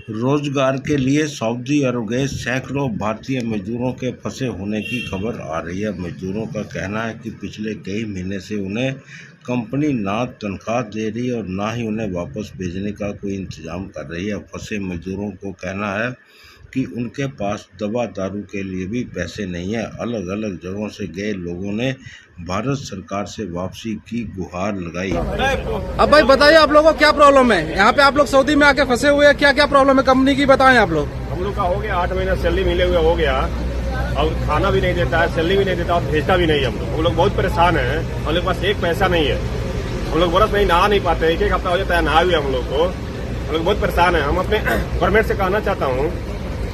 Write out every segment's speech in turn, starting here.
रोजगार के लिए सऊदी अरब गए सैकड़ों भारतीय मजदूरों के फंसे होने की खबर आ रही है। मजदूरों का कहना है कि पिछले कई महीने से उन्हें कंपनी ना तनख्वाह दे रही और ना ही उन्हें वापस भेजने का कोई इंतजाम कर रही है। फंसे मजदूरों को कहना है कि उनके पास दवा दारू के लिए भी पैसे नहीं है। अलग अलग जगहों से गए लोगों ने भारत सरकार से वापसी की गुहार लगाई। अब भाई बताइए, आप लोगों को क्या प्रॉब्लम है? यहाँ पे आप लोग सऊदी में आके फंसे हुए हैं, क्या क्या प्रॉब्लम है कंपनी की, बताएं आप लोग। हम लोग का हो गया 8 महीना सैलरी मिले हुए हो गया और खाना भी नहीं देता है, सैलरी भी नहीं देता और भेजता भी नहीं है। हम लोग बहुत परेशान हैं। हम लोग के पास एक पैसा नहीं है। हम लोग बरस नहीं नहा नहीं पाते, एक हफ्ता हो जाता है नहा हुए हम लोग को। हम लोग बहुत परेशान है। हम अपने गवर्नमेंट से कहना चाहता हूँ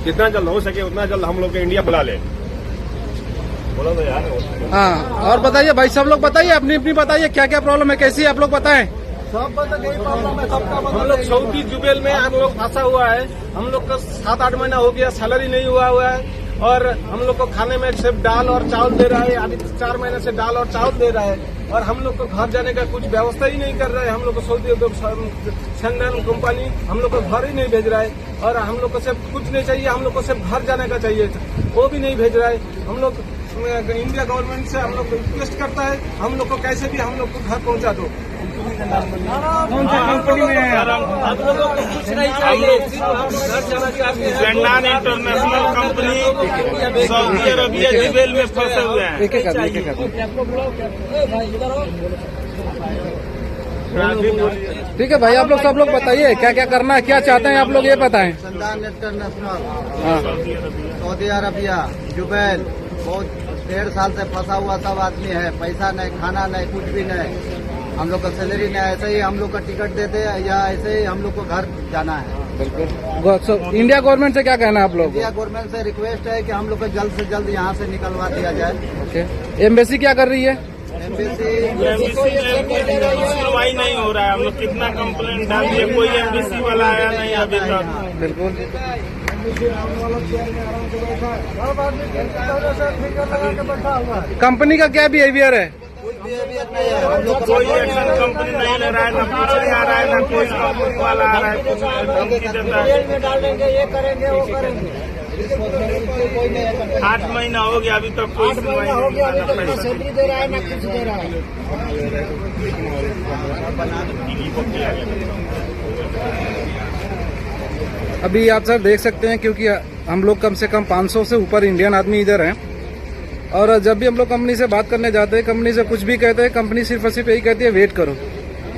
जितना जल्द हो सके उतना जल्द हम लोग के इंडिया बुला ले। बोला तो यार। हाँ, और बताइए भाई, सब लोग बताइए, अपनी अपनी बताइए क्या क्या प्रॉब्लम है, कैसी है आप लोग बताएं। सब प्रॉब्लम है सबका। हम लोग सऊदी जुबेल में हम लोग फंसा हुआ है। हम लोग का 7-8 महीना हो गया, सैलरी नहीं हुआ है और हम लोग को खाने में सिर्फ दाल और चावल दे रहा है। अभी 4 महीने से दाल और चावल दे रहा है और हम लोग को घर जाने का कुछ व्यवस्था ही नहीं कर रहा है। हम लोग को सऊदी सेंट्रल कंपनी हम लोग को घर ही नहीं भेज रहा है और हम लोग को सिर्फ कुछ नहीं चाहिए, हम लोग को सिर्फ घर जाने का चाहिए, वो भी नहीं भेज रहा है। हम लोग इंडिया गवर्नमेंट से हम लोग रिक्वेस्ट करता है, हम लोग को कैसे भी हम लोग को घर पहुंचा दो। कौन सा कंपनी में है? हम लोग को कुछ नहीं चाहिए, घर जाना चाहते हैं। Sendan international company Saudi Arabia Jubail में फंसे हुए हैं। ठीक है भाई, आप लोग सब लोग बताइए क्या क्या करना है, क्या चाहते हैं आप लोग, ये बताएं। सेंडान इंटरनेशनल सऊदी अरबिया जुबेल बहुत 1.5 साल से फंसा हुआ सब आदमी है। पैसा नहीं, खाना नहीं, कुछ भी नहीं। हम लोग का सैलरी नहीं, ऐसे ही हम लोग का टिकट देते हैं या ऐसे ही हम लोग को घर जाना है। बिल्कुल। इंडिया गवर्नमेंट से क्या कहना है आप लोग? इंडिया गवर्नमेंट से रिक्वेस्ट है कि हम लोग को जल्द से जल्द यहाँ से निकलवा दिया जाए। ओके, एम्बेसी क्या कर रही है? एमबीसी सुनवाई नहीं हो रहा है। हम लोग कितना कंप्लेंट डाल दिए, कोई एमबीसी वाला आया नहीं अभी तक। बिल्कुल। कंपनी का क्या बिहेवियर है? कोई एक्शन कंपनी नहीं ले रहा है, ना पूछने आ रहा है, ना कोई कंपनी वाला आ रहा है, कुछ धमकी देता है। डालेंगे, ये करेंगे, वो करेंगे। 8 महीना हो गया अभी तक कोई सुनवाई हो गया, अभी तक नहीं। ना सैलरी दे रहा है ना कुछ दे रहा है। अभी आप सर देख सकते हैं, क्योंकि हम लोग कम से कम 500 से ऊपर इंडियन आदमी इधर हैं और जब भी हम लोग कंपनी से बात करने जाते हैं, कंपनी से कुछ भी कहते हैं, कंपनी सिर्फ और सिर्फ यही कहती है वेट करो।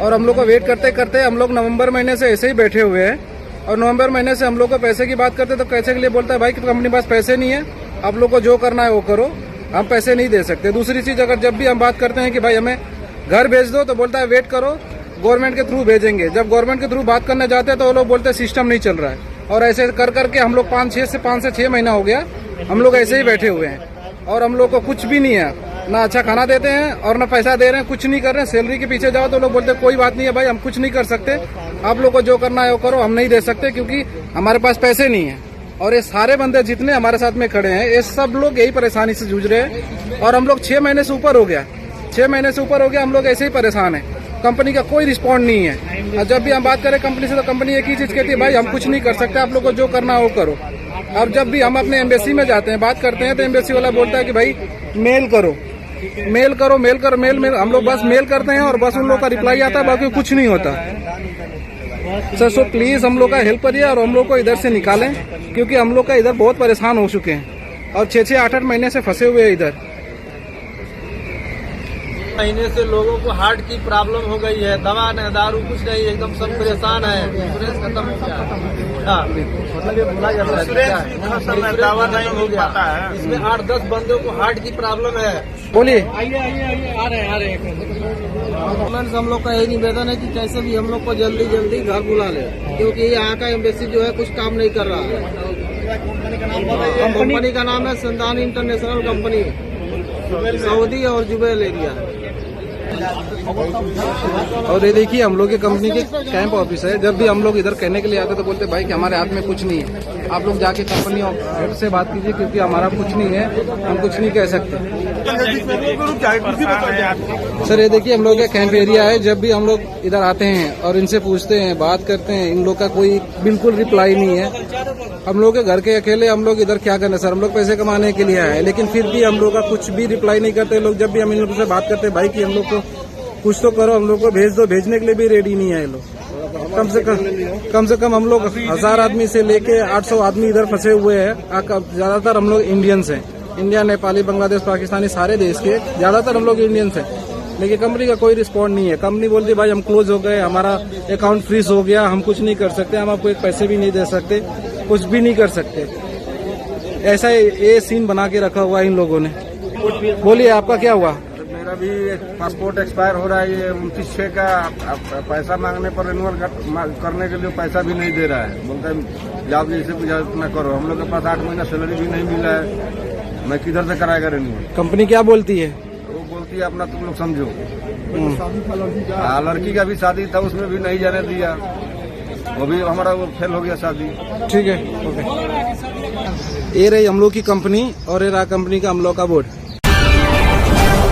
और हम लोग को वेट करते करते हम लोग नवंबर महीने से ऐसे ही बैठे हुए हैं और नवंबर महीने से हम लोग को पैसे की बात करते तो पैसे के लिए बोलता है भाई कि कंपनी पास पैसे नहीं है, आप लोग को जो करना है वो करो, हम पैसे नहीं दे सकते। दूसरी चीज, अगर जब भी हम बात करते हैं कि भाई हमें घर भेज दो तो बोलता है वेट करो, गवर्नमेंट के थ्रू भेजेंगे। जब गवर्नमेंट के थ्रू बात करने जाते हैं तो वो लोग बोलते हैं सिस्टम नहीं चल रहा है। और ऐसे कर करके हम लोग 5 से 6 महीना हो गया हम लोग ऐसे ही बैठे हुए हैं और हम लोग को कुछ भी नहीं है, ना अच्छा खाना देते हैं और ना पैसा दे रहे हैं, कुछ नहीं कर रहे हैं। सैलरी के पीछे जाओ तो लोग बोलते हैं कोई बात नहीं है भाई, हम कुछ नहीं कर सकते, आप लोग को जो करना है वो करो, हम नहीं दे सकते क्योंकि हमारे पास पैसे नहीं है। और ये सारे बंदे जितने हमारे साथ में खड़े हैं, ये सब लोग यही परेशानी से जूझ रहे हैं और हम लोग 6 महीने से ऊपर हो गया, 6 महीने से ऊपर हो गया, हम लोग ऐसे ही परेशान है। कंपनी का कोई रिस्पॉन्ड नहीं है और जब भी हम बात करें कंपनी से तो कंपनी एक ही चीज कहती है भाई हम कुछ नहीं कर सकते, आप लोग को जो करना है वो करो। और जब भी हम अपने एम्बेसी में जाते हैं बात करते हैं तो एम्बेसी वाला बोलता है कि भाई मेल करो, मेल करो, मेल करो, मेल मेल। हम लोग बस मेल करते हैं और बस उन लोग का रिप्लाई आता है, बाकी कुछ नहीं होता। सर सो प्लीज हम लोग का हेल्प करिए और हम लोग को इधर से निकालें क्योंकि हम लोग का इधर बहुत परेशान हो चुके हैं और 6-6, 8-8 महीने से फंसे हुए हैं इधर। महीने से लोगों को हार्ट की प्रॉब्लम हो गई है, दवा नहीं, दारू कुछ नहीं, एकदम सब परेशान है। इंश्योरेंस खत्म हो गया, मतलब ये बोला जाता है दावा नहीं हो पाता है। इसमें 8-10 बंदों को हार्ट की प्रॉब्लम है। बोलिए। आइए आ रहे हैं। हम लोग का यही निवेदन है कि कैसे भी हम लोग को जल्दी जल्दी घर बुला ले क्योंकि यहाँ का एम्बेसी जो है कुछ काम नहीं कर रहा है। कंपनी का नाम है सेंडान इंटरनेशनल कंपनी, सऊदी और जुबेल एरिया। और ये देखिए हम लोग के कंपनी के कैंप ऑफिस है। जब भी हम लोग इधर कहने के लिए आते तो बोलते भाई कि हमारे हाथ में कुछ नहीं है, आप लोग जाके कंपनी हेड से बात कीजिए क्योंकि हमारा कुछ नहीं है, हम कुछ नहीं कह सकते। सर ये देखिए हम लोग का कैंप एरिया है। जब भी हम लोग इधर आते हैं और इनसे पूछते हैं, बात करते हैं, इन लोग का कोई बिल्कुल रिप्लाई नहीं है। हम लोग के घर के अकेले हम लोग इधर क्या करना सर, हम लोग पैसे कमाने के लिए आए, लेकिन फिर भी हम लोग का कुछ भी रिप्लाई नहीं करते लोग। जब भी हम इन लोगों से बात करते हैं भाई कि हम लोग को कुछ तो करो, हम लोग को भेज दो, भेजने के लिए भी रेडी नहीं है ये लोग। कम से कम हम लोग 1000 आदमी से लेके 800 आदमी इधर फंसे हुए हैं। ज्यादातर हम लोग इंडियंस हैं, इंडिया, नेपाली, बांग्लादेश, पाकिस्तानी, सारे देश के ज्यादातर हम लोग इंडियंस हैं। लेकिन कंपनी का कोई रिस्पॉन्ड नहीं है। कंपनी बोलती भाई हम क्लोज हो गए, हमारा अकाउंट फ्रीज हो गया, हम कुछ नहीं कर सकते, हम आपको एक पैसे भी नहीं दे सकते, कुछ भी नहीं कर सकते। ऐसा ये सीन बना के रखा हुआ इन लोगों ने। बोलिए आपका क्या हुआ? मेरा भी पासपोर्ट एक्सपायर हो रहा है, ये 29/6 का पैसा मांगने पर रिन्यूअल करने के लिए पैसा भी नहीं दे रहा है। बोलता है जाओ जैसे कुछ न करो। हम लोग के पास 8 महीना सैलरी भी नहीं मिला है, मैं किधर से कराएगा रिन्यूअल? कंपनी क्या बोलती है? वो बोलती है अपना तुम लोग समझो। लड़की का भी शादी था, उसमें भी नहीं जाने दिया, वो भी हमारा वो फेल हो गया शादी। ठीक है, ओके। ये रही हम लोग की कंपनी और ये रहा कंपनी का हम लोग का बोर्ड।